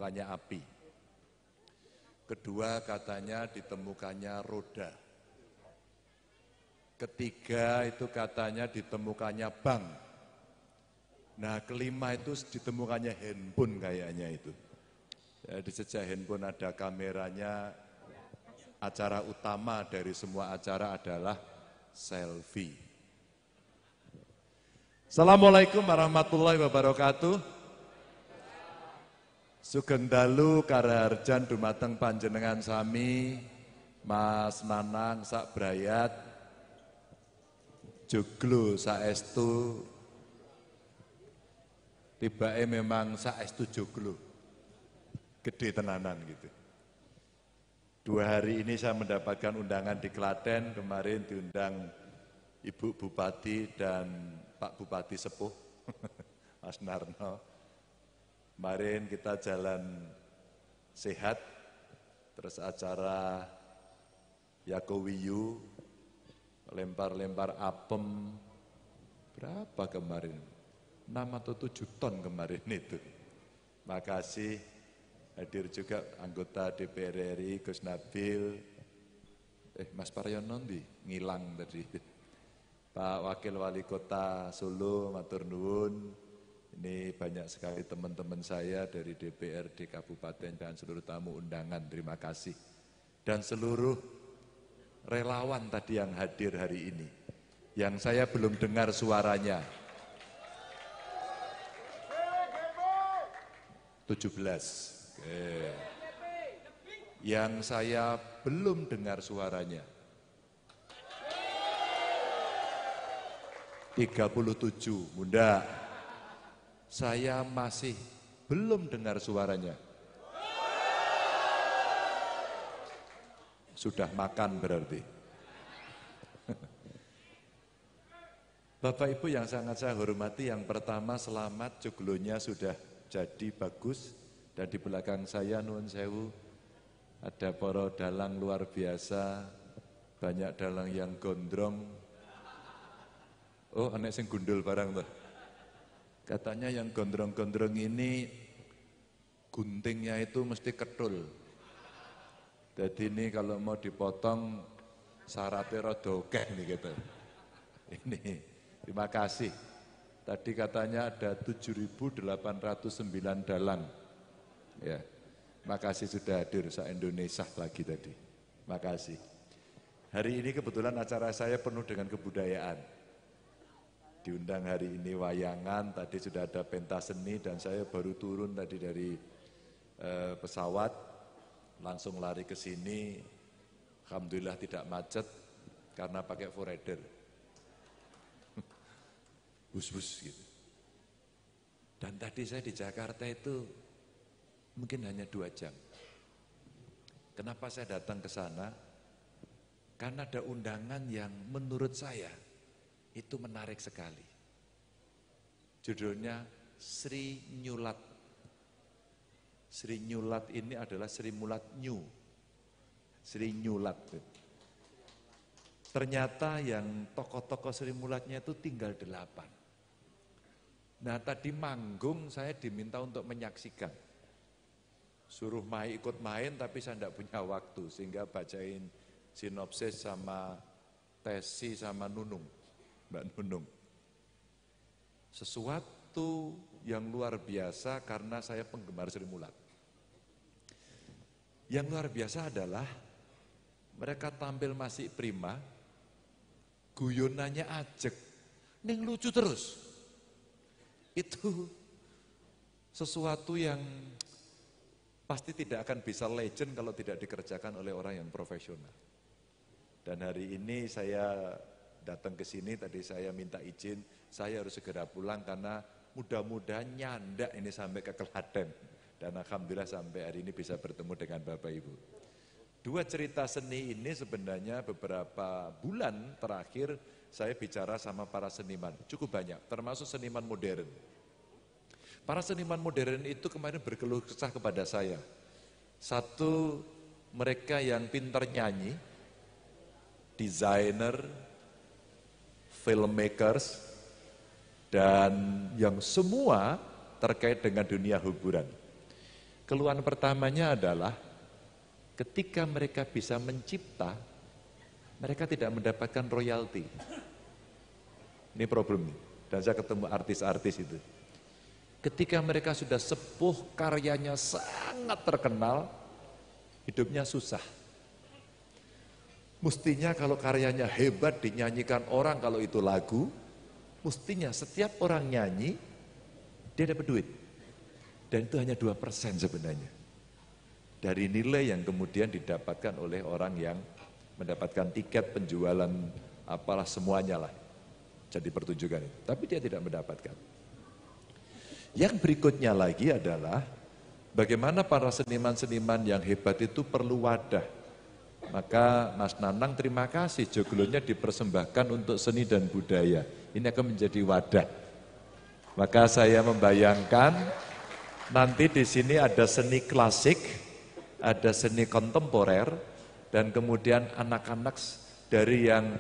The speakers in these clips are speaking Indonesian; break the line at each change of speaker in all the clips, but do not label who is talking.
ditemukannya api. Kedua, katanya ditemukannya roda. Ketiga, itu katanya ditemukannya bank. Nah, kelima itu ditemukannya handphone kayaknya itu. Jadi sejak handphone ada kameranya, acara utama dari semua acara adalah selfie. Assalamualaikum warahmatullahi wabarakatuh. Sugeng dalu karaharjan dumateng panjenengan sami, Mas Nanang sak brayat, joglo saestu, tibake memang saestu joglo, gede tenanan gitu. 2 hari ini saya mendapatkan undangan di Klaten, kemarin diundang Ibu Bupati dan Pak Bupati Sepuh, Mas Narno. Kemarin kita jalan sehat, terus acara Yakowiyu, lempar-lempar apem, berapa kemarin? 6 atau 7 ton kemarin itu. Makasih, hadir juga anggota DPR RI, Gus Nabil, Mas Paryono ngilang tadi. Pak Wakil Wali Kota Solo, matur nuwun. Ini banyak sekali teman-teman saya dari DPRD Kabupaten dan seluruh tamu undangan, terima kasih. Dan seluruh relawan tadi yang hadir hari ini, yang saya belum dengar suaranya. 17. Yang saya belum dengar suaranya. 37, Bunda. Saya masih belum dengar suaranya. Sudah makan berarti. Bapak Ibu yang sangat saya hormati, yang pertama selamat, joglonya sudah jadi bagus. Dan di belakang saya nuwun sewu, ada para dalang luar biasa, banyak dalang yang gondrong. Oh, anek sing gundul barang tuh. Katanya yang gondrong-gondrong ini guntingnya itu mesti ketul. Jadi ini kalau mau dipotong syaratnya rada akeh nih gitu. Ini, terima kasih. Tadi katanya ada 7.809 dalang. Ya, makasih sudah hadir se-Indonesia lagi tadi. Makasih. Hari ini kebetulan acara saya penuh dengan kebudayaan. Diundang hari ini wayangan, tadi sudah ada pentas seni dan saya baru turun tadi dari pesawat, langsung lari ke sini, alhamdulillah tidak macet karena pakai forrider. Bus-bus gitu. Dan tadi saya di Jakarta itu mungkin hanya 2 jam. Kenapa saya datang ke sana? Karena ada undangan yang menurut saya itu menarik sekali. Judulnya Sri Nyulat. Sri Nyulat ini adalah Sri Mulat Nyu. Sri Nyulat. Ternyata yang tokoh-tokoh Sri Mulatnya itu tinggal 8. Nah tadi manggung saya diminta untuk menyaksikan. Suruh ikut main tapi saya tidak punya waktu. Sehingga bacain sinopsis sama Tesi sama Nunung. Mbak Nunung. Sesuatu yang luar biasa karena saya penggemar Sri Mulat. Yang luar biasa adalah mereka tampil masih prima, guyonannya ajeg, ning lucu terus. Itu sesuatu yang pasti tidak akan bisa legend kalau tidak dikerjakan oleh orang yang profesional. Dan hari ini saya datang ke sini, tadi saya minta izin, saya harus segera pulang karena mudah-mudahan nyandak ini sampai ke Klaten. Dan alhamdulillah sampai hari ini bisa bertemu dengan Bapak Ibu. 2 cerita seni ini sebenarnya beberapa bulan terakhir saya bicara sama para seniman, cukup banyak, termasuk seniman modern. Para seniman modern itu kemarin berkeluh kesah kepada saya. Satu, mereka yang pintar nyanyi, desainer, filmmakers, dan yang semua terkait dengan dunia hiburan. Keluhan pertamanya adalah ketika mereka bisa mencipta, mereka tidak mendapatkan royalti. Ini problemnya. Dan saya ketemu artis-artis itu. Ketika mereka sudah sepuh, karyanya sangat terkenal, hidupnya susah. Mestinya kalau karyanya hebat dinyanyikan orang, kalau itu lagu, mestinya setiap orang nyanyi, dia dapat duit. Dan itu hanya 2% sebenarnya. Dari nilai yang kemudian didapatkan oleh orang yang mendapatkan tiket, penjualan, apalah semuanya lah. Jadi pertunjukan itu. Tapi dia tidak mendapatkan. Yang berikutnya lagi adalah, bagaimana para seniman-seniman yang hebat itu perlu wadah. Maka Mas Nanang terima kasih, joglonya dipersembahkan untuk seni dan budaya. Ini akan menjadi wadah. Maka saya membayangkan nanti di sini ada seni klasik, ada seni kontemporer, dan kemudian anak-anak dari yang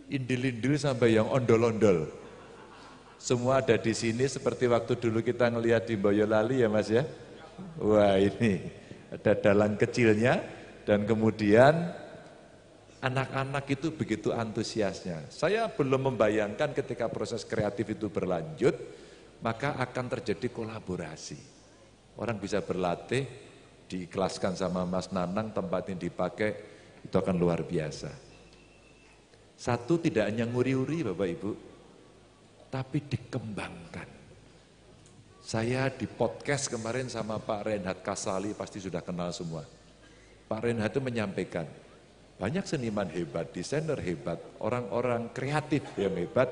indil-indil sampai yang ondol-ondol. Semua ada di sini seperti waktu dulu kita ngelihat di Boyolali ya Mas ya. Wah ini ada dalang kecilnya. Dan kemudian anak-anak itu begitu antusiasnya. Saya belum membayangkan ketika proses kreatif itu berlanjut, maka akan terjadi kolaborasi. Orang bisa berlatih, diikhlaskan sama Mas Nanang, tempat yang dipakai, itu akan luar biasa. Satu, tidak hanya nguri-uri Bapak Ibu, tapi dikembangkan. Saya di podcast kemarin sama Pak Reinhard Kasali, pasti sudah kenal semua. Pak Reinhard itu menyampaikan, banyak seniman hebat, desainer hebat, orang-orang kreatif yang hebat,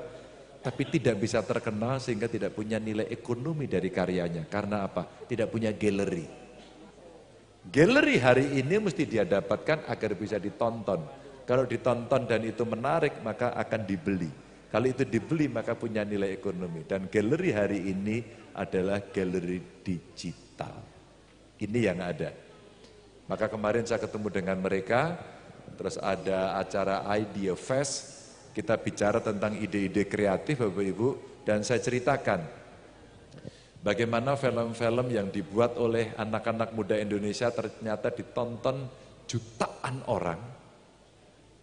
tapi tidak bisa terkenal sehingga tidak punya nilai ekonomi dari karyanya. Karena apa? Tidak punya galeri. Galeri hari ini mesti dia dapatkan agar bisa ditonton. Kalau ditonton dan itu menarik, maka akan dibeli. Kalau itu dibeli, maka punya nilai ekonomi. Dan galeri hari ini adalah galeri digital. Ini yang ada. Maka kemarin saya ketemu dengan mereka, terus ada acara Idea Fest, kita bicara tentang ide-ide kreatif Bapak Ibu, dan saya ceritakan bagaimana film-film yang dibuat oleh anak-anak muda Indonesia ternyata ditonton jutaan orang,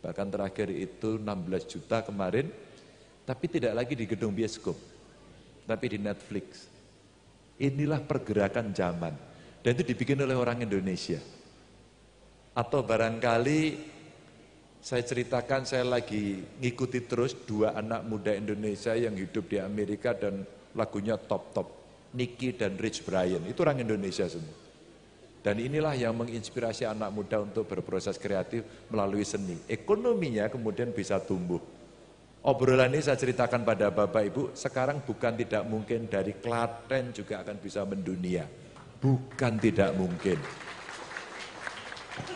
bahkan terakhir itu 16 juta kemarin, tapi tidak lagi di gedung bioskop, tapi di Netflix. Inilah pergerakan zaman, dan itu dibikin oleh orang Indonesia. Atau barangkali saya ceritakan, saya lagi ngikuti terus 2 anak muda Indonesia yang hidup di Amerika dan lagunya top-top. Nicky dan Rich Brian, itu orang Indonesia semua. Dan inilah yang menginspirasi anak muda untuk berproses kreatif melalui seni. Ekonominya kemudian bisa tumbuh. Obrolan ini saya ceritakan pada Bapak Ibu, sekarang bukan tidak mungkin dari Klaten juga akan bisa mendunia. Bukan tidak mungkin.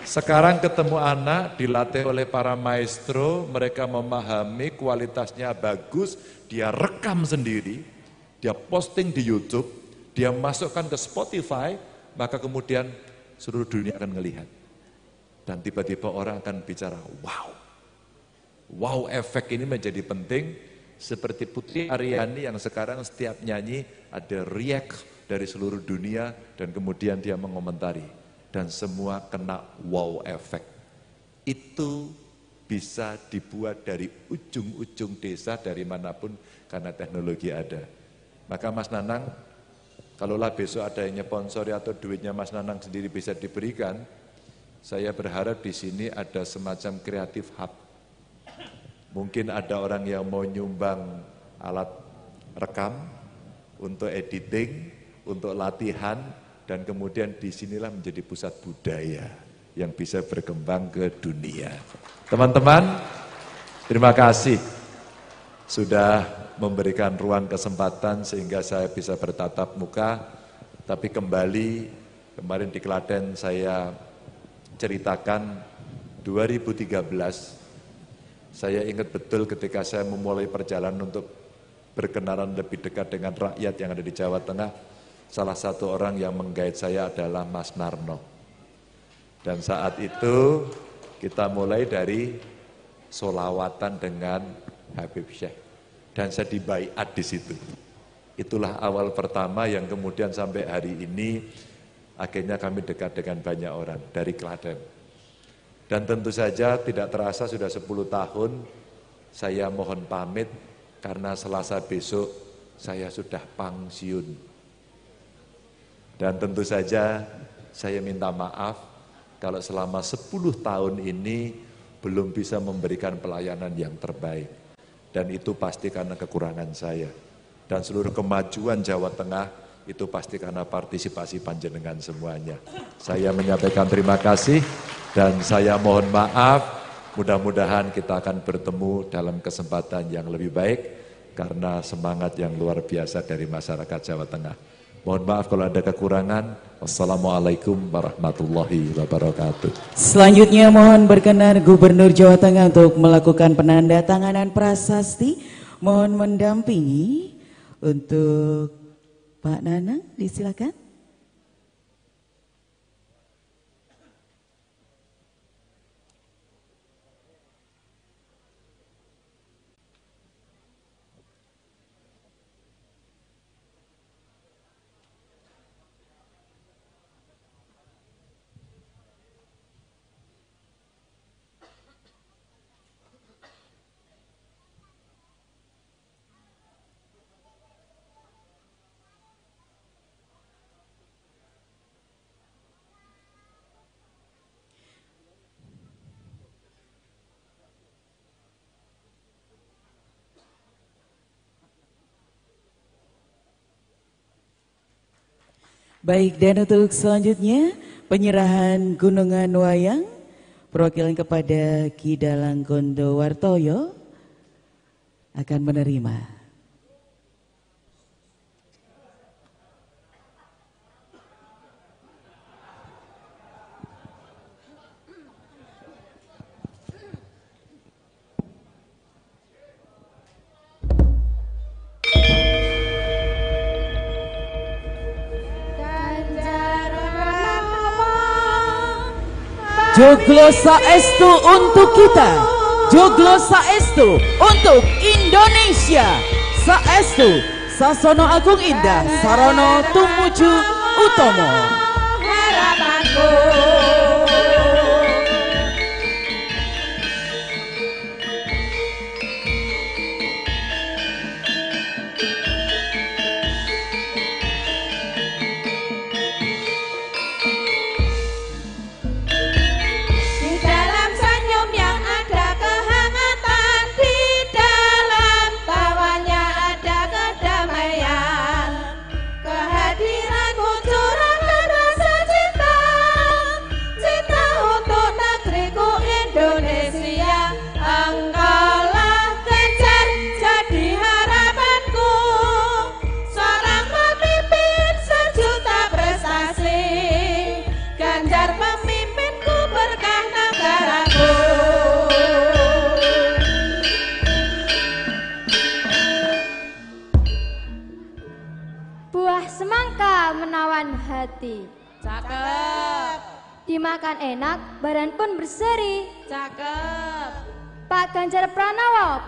Sekarang ketemu anak, dilatih oleh para maestro, mereka memahami, kualitasnya bagus, dia rekam sendiri, dia posting di YouTube, dia masukkan ke Spotify, maka kemudian seluruh dunia akan melihat. Dan tiba-tiba orang akan bicara, wow. Wow efek ini menjadi penting, seperti Putri Aryani yang sekarang setiap nyanyi ada react dari seluruh dunia, dan kemudian dia mengomentari. Dan semua kena wow efek. Itu bisa dibuat dari ujung-ujung desa, dari manapun, karena teknologi ada. Maka Mas Nanang, kalaulah besok ada yang nyponsori atau duitnya Mas Nanang sendiri bisa diberikan, saya berharap di sini ada semacam kreatif hub. Mungkin ada orang yang mau nyumbang alat rekam, untuk editing, untuk latihan, dan kemudian disinilah menjadi pusat budaya yang bisa berkembang ke dunia. Teman-teman, terima kasih sudah memberikan ruang kesempatan sehingga saya bisa bertatap muka. Tapi kembali, kemarin di Klaten saya ceritakan 2013, saya ingat betul ketika saya memulai perjalanan untuk berkenalan lebih dekat dengan rakyat yang ada di Jawa Tengah. Salah satu orang yang menggait saya adalah Mas Narno. Dan saat itu kita mulai dari solawatan dengan Habib Syekh. Dan saya dibaiat di situ. Itulah awal pertama yang kemudian sampai hari ini Akhirnya kami dekat dengan banyak orang dari Klaten. Dan tentu saja tidak terasa sudah 10 tahun saya mohon pamit karena Selasa besok saya sudah pensiun. Dan tentu saja saya minta maaf kalau selama 10 tahun ini belum bisa memberikan pelayanan yang terbaik. Dan itu pasti karena kekurangan saya. Dan seluruh kemajuan Jawa Tengah itu pasti karena partisipasi panjenengan semuanya. Saya menyampaikan terima kasih dan saya mohon maaf. Mudah-mudahan kita akan bertemu dalam kesempatan yang lebih baik karena semangat yang luar biasa dari masyarakat Jawa Tengah. Mohon maaf kalau ada kekurangan. Wassalamualaikum warahmatullahi wabarakatuh.
Selanjutnya mohon berkenan Gubernur Jawa Tengah untuk melakukan penandatanganan prasasti. Mohon mendampingi untuk Pak Nanang, disilakan. Baik, dan untuk selanjutnya penyerahan Gunungan Wayang perwakilan kepada Ki Dalang Gondowartoyo akan menerima. Joglo Saestu untuk kita, Joglo Saestu untuk Indonesia, Saestu Sasono Agung Indah Sarono Tumuju Utomo. Harapanku
hati.
Cakep.
Dimakan enak, badan pun berseri.
Cakep.
Pak Ganjar Pranowo